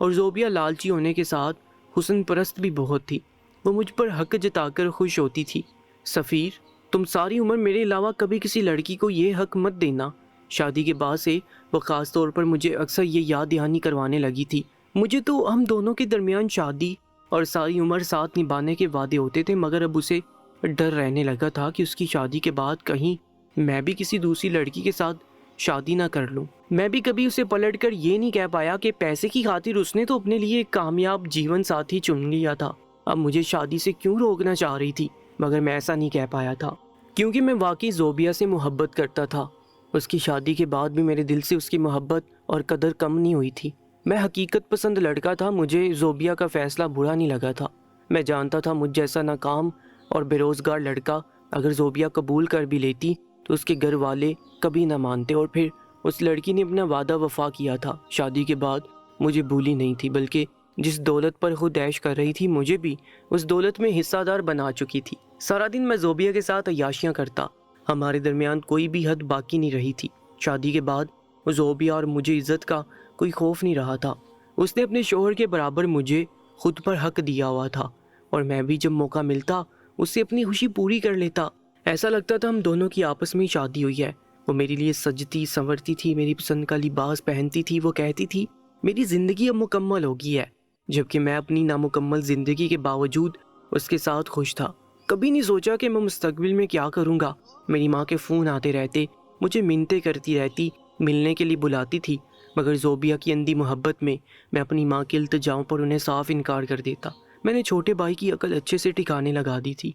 اور زوبیا لالچی ہونے کے ساتھ حسن پرست بھی بہت تھی۔ وہ مجھ پر حق جتا کر خوش ہوتی تھی۔ سفیر، تم ساری عمر میرے علاوہ کبھی کسی لڑکی کو یہ حق مت دینا۔ شادی کے بعد سے وہ خاص طور پر مجھے اکثر یہ یاد دہانی کروانے لگی تھی۔ مجھے تو ہم دونوں کے درمیان شادی اور ساری عمر ساتھ نبھانے کے وعدے ہوتے تھے، مگر اب اسے ڈر رہنے لگا تھا کہ اس کی شادی کے بعد کہیں میں بھی کسی دوسری لڑکی کے ساتھ شادی نہ کر لوں۔ میں بھی کبھی اسے پلٹ کر یہ نہیں کہہ پایا کہ پیسے کی خاطر اس نے تو اپنے لیے ایک کامیاب جیون ساتھی چن لیا تھا، اب مجھے شادی سے کیوں روکنا چاہ رہی تھی، مگر میں ایسا نہیں کہہ پایا تھا کیونکہ میں واقعی زوبیا سے محبت کرتا تھا۔ اس کی شادی کے بعد بھی میرے دل سے اس کی محبت اور قدر کم نہیں ہوئی تھی۔ میں حقیقت پسند لڑکا تھا، مجھے زوبیا کا فیصلہ برا نہیں لگا تھا۔ میں جانتا تھا مجھ جیسا ناکام اور بے روزگار لڑکا اگر زوبیا قبول کر بھی لیتی تو اس کے گھر والے کبھی نہ مانتے، اور پھر اس لڑکی نے اپنا وعدہ وفا کیا تھا۔ شادی کے بعد مجھے بھولی نہیں تھی، بلکہ جس دولت پر خود عیش کر رہی تھی مجھے بھی اس دولت میں حصہ دار بنا چکی تھی۔ سارا دن میں زوبیا کے ساتھ عیاشیاں کرتا، ہمارے درمیان کوئی بھی حد باقی نہیں رہی تھی۔ شادی کے بعد زوبیا اور مجھے عزت کا کوئی خوف نہیں رہا تھا۔ اس نے اپنے شوہر کے برابر مجھے خود پر حق دیا ہوا تھا، اور میں بھی جب موقع ملتا اس سے اپنی خوشی پوری کر لیتا۔ ایسا لگتا تھا ہم دونوں کی آپس میں شادی ہوئی ہے۔ وہ میرے لیے سجتی سنورتی تھی، میری پسند کا لباس پہنتی تھی، وہ کہتی تھی میری زندگی اب مکمل ہو گئی ہے، جبکہ میں اپنی نامکمل زندگی کے باوجود اس کے ساتھ خوش تھا۔ کبھی نہیں سوچا کہ میں مستقبل میں کیا کروں گا۔ میری ماں کے فون آتے رہتے، مجھے منتیں کرتی رہتی، ملنے کے لیے بلاتی تھی، مگر زوبیا کی اندھی محبت میں اپنی ماں کے التجاؤں پر انہیں صاف انکار کر دیتا۔ میں نے چھوٹے بھائی کی عقل اچھے سے ٹھکانے لگا دی تھی۔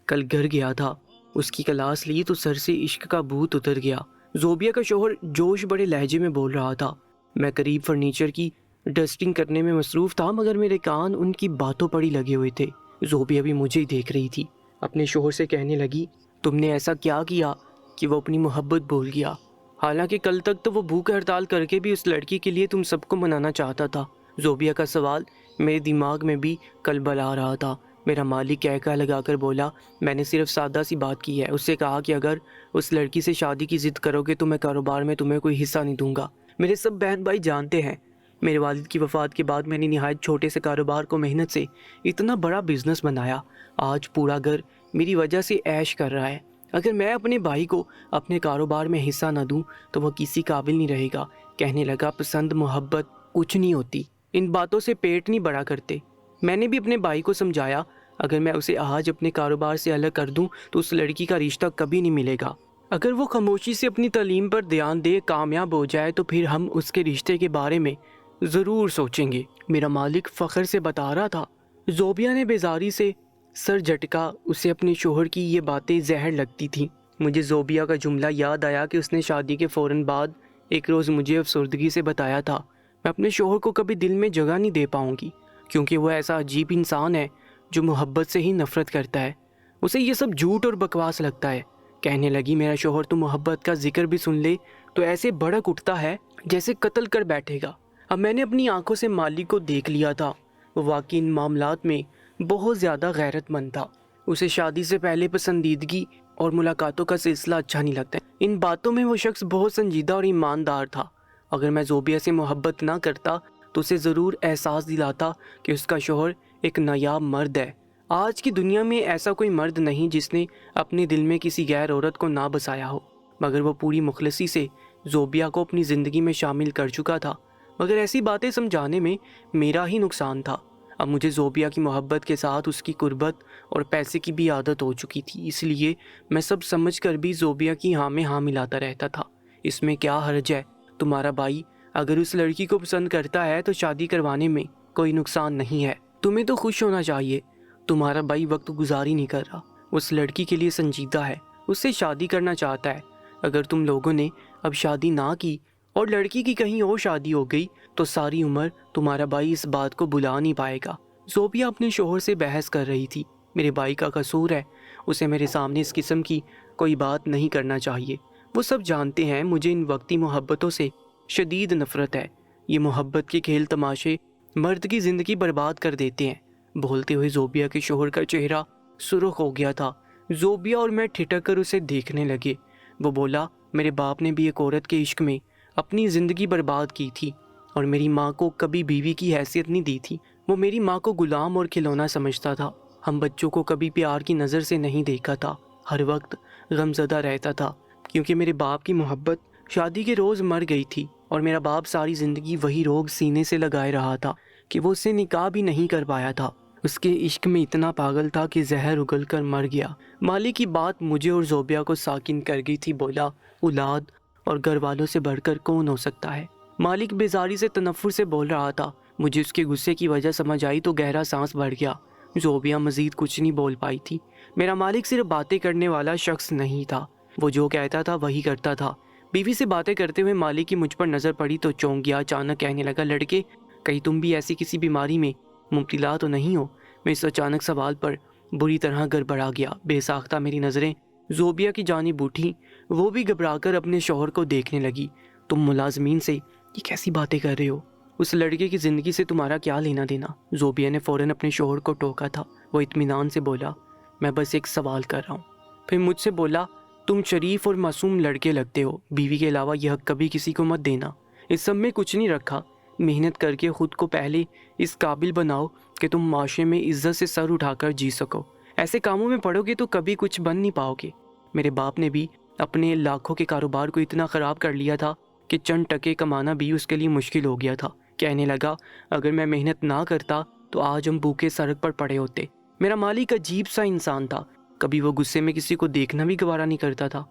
کل گھر گیا تھا، اس کی کلاس لی تو سر سے عشق کا بھوت اتر گیا۔ زوبیا کا شوہر جوش بڑے لہجے میں بول رہا تھا۔ میں قریب فرنیچر کی ڈسٹنگ کرنے میں مصروف تھا، مگر میرے کان ان کی باتوں پڑی لگے ہوئے تھے۔ زوبیا بھی مجھے ہی دیکھ رہی تھی۔ اپنے شوہر سے کہنے لگی، تم نے ایسا کیا کیا کہ وہ اپنی محبت بھول گیا؟ حالانکہ کل تک تو وہ بھوک ہڑتال کر کے بھی اس لڑکی کے لیے تم سب کو منانا چاہتا تھا۔ زوبیا کا سوال میرے دماغ میں بھی کلبلا رہا تھا۔ میرا مالک کہہ لگا کر بولا، میں نے صرف سادہ سی بات کی ہے۔ اس سے کہا کہ اگر اس لڑکی سے شادی کی ضد کرو گے تو میں کاروبار میں تمہیں کوئی حصہ نہیں دوں گا۔ میرے سب بہن بھائی جانتے ہیں، میرے والد کی وفات کے بعد میں نے نہایت چھوٹے سے کاروبار کو محنت سے اتنا بڑا بزنس بنایا۔ آج پورا گھر میری وجہ سے عیش کر رہا ہے۔ اگر میں اپنے بھائی کو اپنے کاروبار میں حصہ نہ دوں تو وہ کسی قابل نہیں رہے گا۔ کہنے لگا، پسند محبت کچھ نہیں ہوتی، ان باتوں سے پیٹ نہیں بڑا کرتے۔ میں نے بھی اپنے بھائی کو سمجھایا، اگر میں اسے آج اپنے کاروبار سے الگ کر دوں تو اس لڑکی کا رشتہ کبھی نہیں ملے گا۔ اگر وہ خاموشی سے اپنی تعلیم پر دھیان دے، کامیاب ہو جائے تو پھر ہم اس کے رشتے کے بارے میں ضرور سوچیں گے، میرا مالک فخر سے بتا رہا تھا۔ زوبیا نے بیزاری سے سر جھٹکا، اسے اپنے شوہر کی یہ باتیں زہر لگتی تھیں۔ مجھے زوبیا کا جملہ یاد آیا کہ اس نے شادی کے فوراً بعد ایک روز مجھے افسردگی سے بتایا تھا، میں اپنے شوہر کو کبھی دل میں جگہ نہیں دے پاؤں گی، کیونکہ وہ ایسا عجیب انسان ہے جو محبت سے ہی نفرت کرتا ہے، اسے یہ سب جھوٹ اور بکواس لگتا ہے۔ کہنے لگی، میرا شوہر تو محبت کا ذکر بھی سن لے تو ایسے بھڑک اٹھتا ہے جیسے قتل کر بیٹھے گا۔ اب میں نے اپنی آنکھوں سے مالک کو دیکھ لیا تھا، وہ واقعی ان معاملات میں بہت زیادہ غیرت مند تھا۔ اسے شادی سے پہلے پسندیدگی اور ملاقاتوں کا سلسلہ اچھا نہیں لگتا۔ ان باتوں میں وہ شخص بہت سنجیدہ اور ایماندار تھا۔ اگر میں زوبیا سے محبت نہ کرتا تو اسے ضرور احساس دلاتا کہ اس کا شوہر ایک نایاب مرد ہے۔ آج کی دنیا میں ایسا کوئی مرد نہیں جس نے اپنے دل میں کسی غیر عورت کو نہ بسایا ہو، مگر وہ پوری مخلصی سے زوبیا کو اپنی زندگی میں شامل کر چکا تھا۔ مگر ایسی باتیں سمجھانے میں میرا ہی نقصان تھا۔ اب مجھے زوبیا کی محبت کے ساتھ اس کی قربت اور پیسے کی بھی عادت ہو چکی تھی، اس لیے میں سب سمجھ کر بھی زوبیا کی ہاں میں ہاں ملاتا رہتا تھا۔ اس میں کیا حرج ہے؟ تمہارا بھائی اگر اس لڑکی کو پسند کرتا ہے تو شادی کروانے میں کوئی نقصان نہیں ہے، تمہیں تو خوش ہونا چاہیے۔ تمہارا بھائی وقت گزاری نہیں کر رہا، اس لڑکی کے لیے سنجیدہ ہے، اس سے شادی کرنا چاہتا ہے۔ اگر تم لوگوں نے اب شادی نہ کی اور لڑکی کی کہیں اور شادی ہو گئی تو ساری عمر تمہارا بھائی اس بات کو بھلا نہیں پائے گا۔ زوبیا اپنے شوہر سے بحث کر رہی تھی۔ میرے بھائی کا قصور ہے، اسے میرے سامنے اس قسم کی کوئی بات نہیں کرنا چاہیے۔ وہ سب جانتے ہیں مجھے ان وقتی محبتوں سے شدید نفرت ہے۔ یہ محبت کے کھیل تماشے مرد کی زندگی برباد کر دیتے ہیں۔ بولتے ہوئے زوبیا کے شوہر کا چہرہ سرخ ہو گیا تھا۔ زوبیا اور میں ٹھٹک کر اسے دیکھنے لگے۔ وہ بولا، میرے باپ نے بھی ایک عورت کے عشق میں اپنی زندگی برباد کی تھی، اور میری ماں کو کبھی بیوی کی حیثیت نہیں دی تھی۔ وہ میری ماں کو غلام اور کھلونا سمجھتا تھا۔ ہم بچوں کو کبھی پیار کی نظر سے نہیں دیکھا تھا، ہر وقت غمزدہ رہتا تھا، کیونکہ میرے باپ کی محبت شادی کے روز مر گئی تھی، اور میرا باپ ساری زندگی وہی روگ سینے سے لگائے رہا تھا کہ وہ اس سے نکاح بھی نہیں کر پایا تھا۔ اس کے عشق میں اتنا پاگل تھا کہ زہر اگل کر مر گیا۔ مالک کی بات مجھے اور زوبیہ کو ساکن کر گئی تھی۔ بولا، اولاد اور گھر والوں سے بڑھ کر کون ہو سکتا ہے؟ مالک بیزاری سے تنفر سے بول رہا تھا۔ مجھے اس کے غصے کی وجہ سمجھ آئی تو گہرا سانس بھر گیا۔ زوبیہ مزید کچھ نہیں بول پائی تھی۔ میرا مالک صرف باتیں کرنے والا شخص نہیں تھا، وہ جو کہتا تھا وہی کرتا تھا۔ بیوی سے باتیں کرتے ہوئے مالک کی مجھ پر نظر پڑی تو چونک گیا۔ اچانک کہنے لگا، لڑکے، کہیں تم بھی ایسی کسی بیماری میں مبتلا تو نہیں ہو؟ میں اس اچانک سوال پر بری طرح گڑبڑا گیا۔ بے ساختہ میری نظریں زوبیہ کی جانب اٹھیں، وہ بھی گھبرا کر اپنے شوہر کو دیکھنے لگی۔ تم ملازمین سے یہ کیسی باتیں کر رہے ہو؟ اس لڑکے کی زندگی سے تمہارا کیا لینا دینا؟ زوبیہ نے فوراً اپنے شوہر کو ٹوکا تھا۔ وہ اطمینان سے بولا، میں بس ایک سوال کر رہا ہوں۔ پھر مجھ سے بولا، تم شریف اور معصوم لڑکے لگتے ہو، بیوی کے علاوہ یہ حق کبھی کسی کو مت دینا۔ اس سب میں کچھ نہیں رکھا، محنت کر کے خود کو پہلے اس قابل بناؤ کہ تم معاشرے میں عزت سے سر اٹھا کر جی سکو۔ ایسے کاموں میں پڑو گے تو کبھی کچھ بن نہیں پاؤ گے۔ میرے باپ نے بھی اپنے لاکھوں کے کاروبار کو اتنا خراب کر لیا تھا کہ چند ٹکے کمانا بھی اس کے لیے مشکل ہو گیا تھا۔ کہنے لگا، اگر میں محنت نہ کرتا تو آج ہم بھوکے سڑک پر پڑے ہوتے۔ میرا مالک عجیب سا انسان تھا، کبھی وہ غصے میں کسی کو دیکھنا بھی گوارا نہیں کرتا تھا۔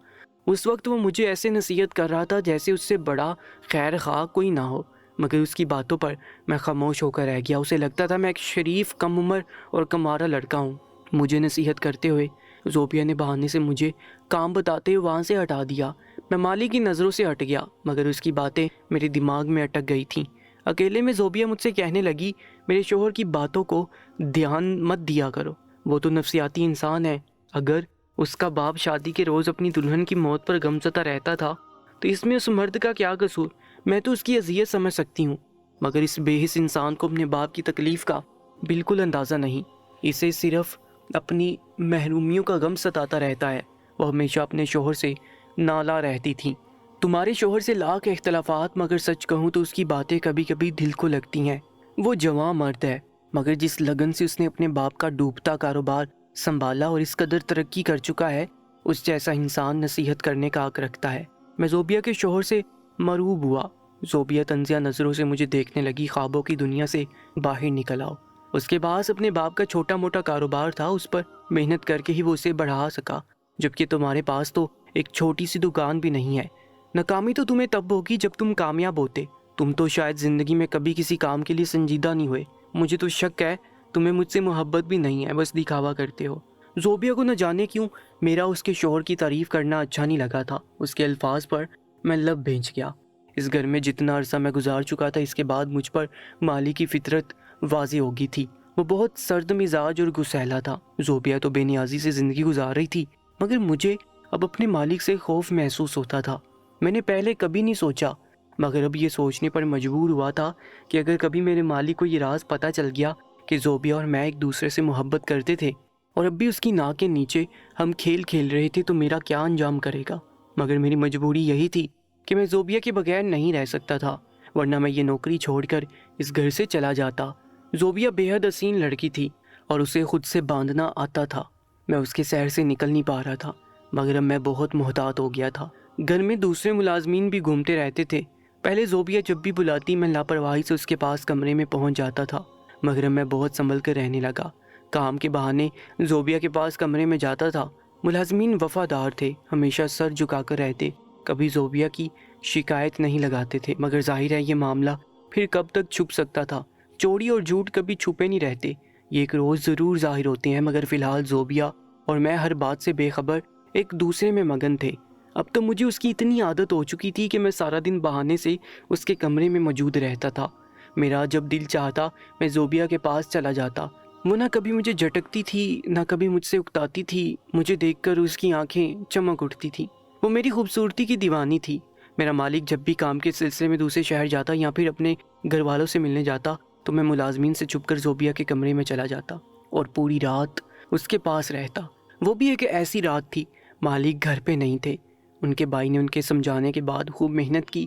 اس وقت وہ مجھے ایسے نصیحت کر رہا تھا جیسے اس سے بڑا خیر خواہ کوئی نہ ہو، مگر اس کی باتوں پر میں خاموش ہو کر رہ گیا۔ اسے لگتا تھا میں ایک شریف، کم عمر اور کمارا لڑکا ہوں۔ مجھے نصیحت کرتے ہوئے زوبیہ نے بہانے سے مجھے کام بتاتے ہوئے وہاں سے ہٹا دیا۔ میں مالک کی نظروں سے ہٹ گیا، مگر اس کی باتیں میرے دماغ میں اٹک گئی تھیں۔ اکیلے میں زوبیہ مجھ سے کہنے لگی، میرے شوہر کی باتوں کو دھیان مت دیا کرو، وہ تو نفسیاتی انسان ہے۔ اگر اس کا باپ شادی کے روز اپنی دلہن کی موت پر غمزدہ رہتا تھا تو اس میں اس مرد کا کیا قصور؟ میں تو اس کی اذیت سمجھ سکتی ہوں، مگر اس بے حس انسان کو اپنے باپ کی تکلیف کا بالکل اندازہ نہیں۔ اسے صرف اپنی محرومیوں کا غم ستاتا رہتا ہے۔ وہ ہمیشہ اپنے شوہر سے نالا رہتی تھی۔ تمہارے شوہر سے لاکھ اختلافات، مگر سچ کہوں تو اس کی باتیں کبھی کبھی دل کو لگتی ہیں۔ وہ جوان مرد ہے، مگر جس لگن سے اس نے اپنے باپ کا ڈوبتا کاروبار سنبھالا اور اس قدر ترقی کر چکا ہے، اس جیسا انسان نصیحت کرنے کا حق رکھتا ہے۔ میں زوبیہ کے شوہر سے مرعوب ہوا۔ زوبیہ طنزیہ نظروں سے مجھے دیکھنے لگی۔ خوابوں کی دنیا سے باہر نکل آؤ۔ اس کے پاس اپنے باپ کا چھوٹا موٹا کاروبار تھا، اس پر محنت کر کے ہی وہ اسے بڑھا سکا، جبکہ تمہارے پاس تو ایک چھوٹی سی دکان بھی نہیں ہے۔ ناکامی تو تمہیں تب ہوگی جب تم کامیاب ہوتے۔ تم تو شاید زندگی میں کبھی کسی کام کے لیے سنجیدہ نہیں ہوئے۔ مجھے تو شک ہے تمہیں مجھ سے محبت بھی نہیں ہے، بس دکھاوا کرتے ہو۔ زوبیہ کو نہ جانے کیوں میرا اس کے شوہر کی تعریف کرنا اچھا نہیں لگا تھا۔ اس کے الفاظ پر میں لب بھیج گیا۔ اس گھر میں جتنا عرصہ میں گزار چکا تھا، اس کے بعد مجھ پر مالی کی فطرت واضح ہو گئی تھی۔ وہ بہت سرد مزاج اور غسیلا تھا۔ زوبیہ تو بے نیازی سے زندگی گزار رہی تھی، مگر مجھے اب اپنے مالک سے خوف محسوس ہوتا تھا۔ میں نے پہلے کبھی نہیں سوچا، مگر اب یہ سوچنے پر مجبور ہوا تھا کہ اگر کبھی میرے مالک کو یہ راز پتہ چل گیا کہ زوبیہ اور میں ایک دوسرے سے محبت کرتے تھے اور اب بھی اس کی ناک کے نیچے ہم کھیل کھیل رہے تھے، تو میرا کیا انجام کرے گا؟ مگر میری مجبوری یہی تھی کہ میں زوبیہ کے بغیر نہیں رہ سکتا تھا، ورنہ میں یہ نوکری چھوڑ کر اس گھر سے چلا جاتا۔ زوبیہ بے حد حسین لڑکی تھی اور اسے خود سے باندھنا آتا تھا۔ میں اس کے سیر سے نکل نہیں پا رہا تھا، مگر اب میں بہت محتاط ہو گیا تھا۔ گھر میں دوسرے ملازمین بھی گھومتے رہتے تھے۔ پہلے زوبیہ جب بھی بلاتی میں لاپرواہی سے اس کے پاس کمرے میں پہنچ جاتا تھا، مگر اب میں بہت سنبھل کر رہنے لگا۔ کام کے بہانے زوبیہ کے پاس کمرے میں جاتا تھا۔ ملازمین وفادار تھے، ہمیشہ سر جھکا کر رہتے، کبھی زوبیہ کی شکایت نہیں لگاتے تھے، مگر ظاہر ہے یہ معاملہ پھر کب تک چھپ سکتا تھا؟ چوری اور جھوٹ کبھی چھپے نہیں رہتے، یہ ایک روز ضرور ظاہر ہوتے ہیں۔ مگر فی الحال زوبیہ اور میں ہر بات سے بے خبر ایک دوسرے میں مگن تھے۔ اب تو مجھے اس کی اتنی عادت ہو چکی تھی کہ میں سارا دن بہانے سے اس کے کمرے میں موجود رہتا تھا۔ میرا جب دل چاہتا میں زوبیہ کے پاس چلا جاتا۔ وہ نہ کبھی مجھے جھٹکتی تھی، نہ کبھی مجھ سے اکتاتی تھی۔ مجھے دیکھ کر اس کی آنکھیں چمک اٹھتی تھی۔ وہ میری خوبصورتی کی دیوانی تھی۔ میرا مالک جب بھی کام کے سلسلے میں دوسرے شہر جاتا یا پھر اپنے گھر والوں سے ملنے جاتا تو میں ملازمین سے چھپ کر زوبیہ کے کمرے میں چلا جاتا اور پوری رات اس کے پاس رہتا۔ وہ بھی ایک ایسی رات تھی، مالک گھر پہ نہیں تھے۔ ان کے بھائی نے ان کے سمجھانے کے بعد خوب محنت کی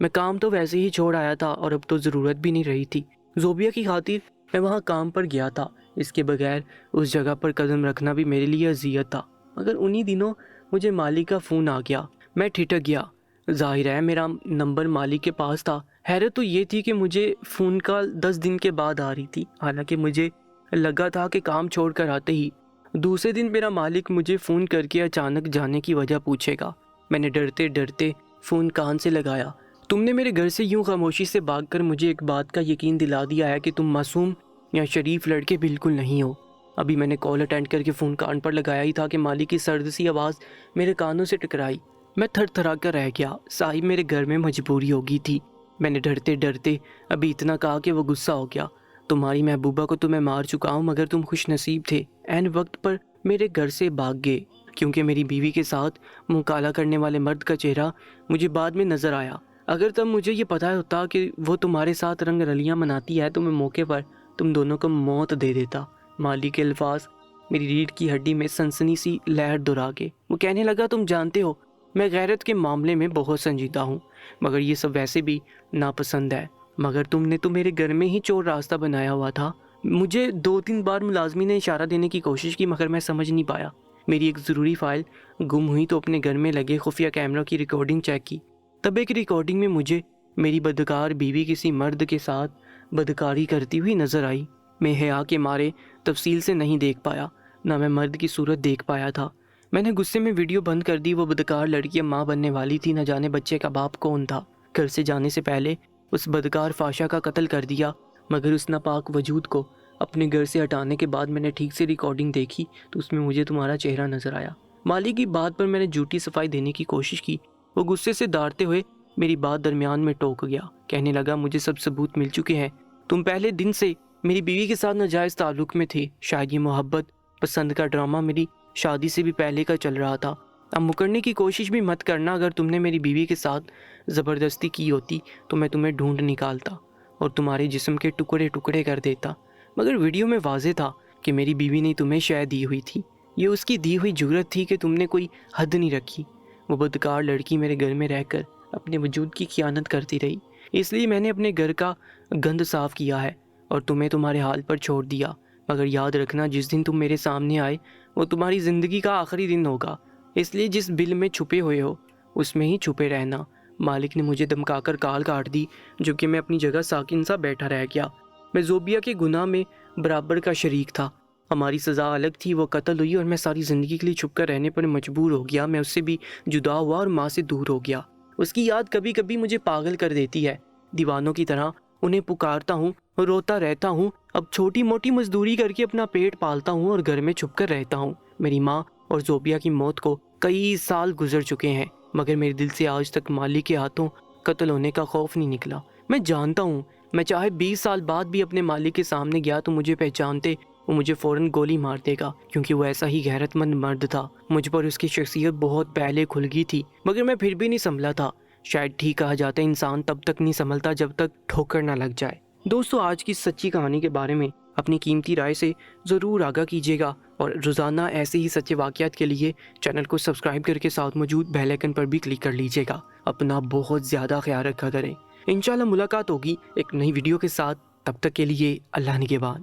میں کام تو ویسے ہی چھوڑ آیا تھا اور اب تو ضرورت بھی نہیں رہی تھی۔ زوبیہ کی خاطر میں وہاں کام پر گیا تھا، اس کے بغیر اس جگہ پر قدم رکھنا بھی میرے لیے اذیت تھا۔ مگر انہی دنوں مجھے مالک کا فون آ گیا، میں ٹھٹک گیا۔ ظاہر ہے میرا نمبر مالک کے پاس تھا۔ حیرت تو یہ تھی کہ مجھے فون کال 10 دن کے بعد آ رہی تھی، حالانکہ مجھے لگا تھا کہ کام چھوڑ کر آتے ہی دوسرے دن میرا مالک مجھے فون کر کے اچانک جانے کی وجہ پوچھے گا۔ میں نے ڈرتے ڈرتے فون کان سے لگایا۔ تم نے میرے گھر سے یوں خاموشی سے بھاگ کر مجھے ایک بات کا یقین دلا دیا ہے کہ تم معصوم یا شریف لڑکے بالکل نہیں ہو۔ ابھی میں نے کال اٹینڈ کر کے فون کان پر لگایا ہی تھا کہ مالک کی سرد سی آواز میرے کانوں سے ٹکرائی۔ میں تھر تھرا کر رہ گیا۔ صاحب میرے گھر میں مجبوری ہو گئی تھی۔ میں نے ڈرتے ڈرتے ابھی اتنا کہا کہ وہ غصہ ہو گیا۔ تمہاری محبوبہ کو تو میں مار چکا ہوں، مگر تم خوش نصیب تھے، عین وقت پر میرے گھر سے بھاگ گئے، کیونکہ میری بیوی کے ساتھ منہ کالا کرنے والے مرد کا چہرہ مجھے بعد میں نظر آیا۔ اگر تب مجھے یہ پتہ ہوتا کہ وہ تمہارے ساتھ رنگ رلیاں مناتی ہے تو میں موقع پر تم دونوں کو موت دے دیتا۔ مالک کے الفاظ میری ریڑھ کی ہڈی میں سنسنی سی لہر دہرا کے وہ کہنے لگا، تم جانتے ہو میں غیرت کے معاملے میں بہت سنجیدہ ہوں، مگر یہ سب ویسے بھی ناپسند ہے۔ مگر تم نے تو میرے گھر میں ہی چور راستہ بنایا ہوا تھا۔ مجھے 2-3 بار ملازمی نے اشارہ دینے کی کوشش کی، مگر میں سمجھ نہیں پایا۔ میری ایک ضروری فائل گم ہوئی تو اپنے گھر میں لگے خفیہ کیمروں کی ریکارڈنگ چیک کی۔ تب ایک ریکارڈنگ میں مجھے میری بدکار بیوی کسی مرد کے ساتھ بدکاری کرتی ہوئی نظر آئی۔ میں حیا کے مارے تفصیل سے نہیں دیکھ پایا، نہ میں مرد کی صورت دیکھ پایا تھا۔ میں نے غصے میں ویڈیو بند کر دی۔ وہ بدکار لڑکی اب ماں بننے والی تھی، نہ جانے بچے کا باپ کون تھا۔ گھر سے جانے سے پہلے اس بدکار فاشا کا قتل کر دیا، مگر اس ناپاک وجود کو اپنے گھر سے ہٹانے کے بعد میں نے ٹھیک سے ریکارڈنگ دیکھی تو اس میں مجھے تمہارا چہرہ نظر آیا۔ مالک کی بات پر میں نے جھوٹی صفائی دینے کی کوشش کی۔ وہ غصے سے داڑتے ہوئے میری بات درمیان میں ٹوک گیا، کہنے لگا، مجھے سب ثبوت مل چکے ہیں۔ تم پہلے دن سے میری بیوی کے ساتھ ناجائز تعلق میں تھے۔ شاید یہ محبت پسند کا ڈرامہ میری شادی سے بھی پہلے کا چل رہا تھا۔ اب مکرنے کی کوشش بھی مت کرنا۔ اگر تم نے میری بیوی کے ساتھ زبردستی کی ہوتی تو میں تمہیں ڈھونڈ نکالتا اور تمہارے جسم کے ٹکڑے ٹکڑے کر دیتا، مگر ویڈیو میں واضح تھا کہ میری بیوی نے تمہیں شے دی ہوئی تھی۔ یہ اس کی دی ہوئی جرت تھی کہ تم نے کوئی حد نہیں رکھی۔ وہ بدکار لڑکی میرے گھر میں رہ کر اپنے وجود کی خیانت کرتی رہی، اس لیے میں نے اپنے گھر کا گند صاف کیا ہے اور تمہیں تمہارے حال پر چھوڑ دیا۔ مگر یاد رکھنا، جس دن تم میرے سامنے آئے وہ تمہاری زندگی کا آخری دن ہوگا، اس لیے جس بل میں چھپے ہوئے ہو اس میں ہی چھپے رہنا۔ مالک نے مجھے دمکا کر کال کاٹ دی، جو کہ میں اپنی جگہ ساکن سا بیٹھا رہ گیا۔ میں زوبیہ کے گناہ میں برابر کا شریک تھا۔ ہماری سزا الگ تھی، وہ قتل ہوئی اور میں ساری زندگی کے لیے چھپ کر رہنے پر مجبور ہو گیا۔ میں اس سے بھی جدا ہوا اور ماں سے دور ہو گیا۔ اس کی یاد کبھی کبھی مجھے پاگل کر دیتی ہے۔ دیوانوں کی طرح انہیں پکارتا ہوں اور روتا رہتا ہوں۔ اب چھوٹی موٹی مزدوری کر کے اپنا پیٹ پالتا ہوں اور گھر میں چھپ کر رہتا ہوں۔ میری ماں اور زوبیہ کی موت کو کئی سال گزر چکے ہیں، مگر میرے دل سے آج تک مالک کے ہاتھوں قتل ہونے کا خوف نہیں نکلا۔ میں جانتا ہوں میں چاہے 20 سال بعد بھی اپنے مالک کے سامنے گیا تو مجھے پہچانتے وہ مجھے فوراً گولی مار دے گا، کیونکہ وہ ایسا ہی غیرت مند مرد تھا۔ مجھ پر اس کی شخصیت بہت پہلے کھل گئی تھی، مگر میں پھر بھی نہیں سنبھلا تھا۔ شاید ٹھیک کہا جاتا ہے، انسان تب تک نہیں سنبھلتا جب تک ٹھوکر نہ لگ جائے۔ دوستو، آج کی سچی کہانی کے بارے میں اپنی قیمتی رائے سے ضرور آگاہ کیجیے گا، اور روزانہ ایسے ہی سچے واقعات کے لیے چینل کو سبسکرائب کر کے ساتھ موجود بیل آئیکن پر بھی کلک کر لیجیے گا۔ اپنا بہت زیادہ خیال رکھا کریں۔ انشاءاللہ ملاقات ہوگی ایک نئی ویڈیو کے ساتھ، تب تک کے لیے اللہ نگہبان۔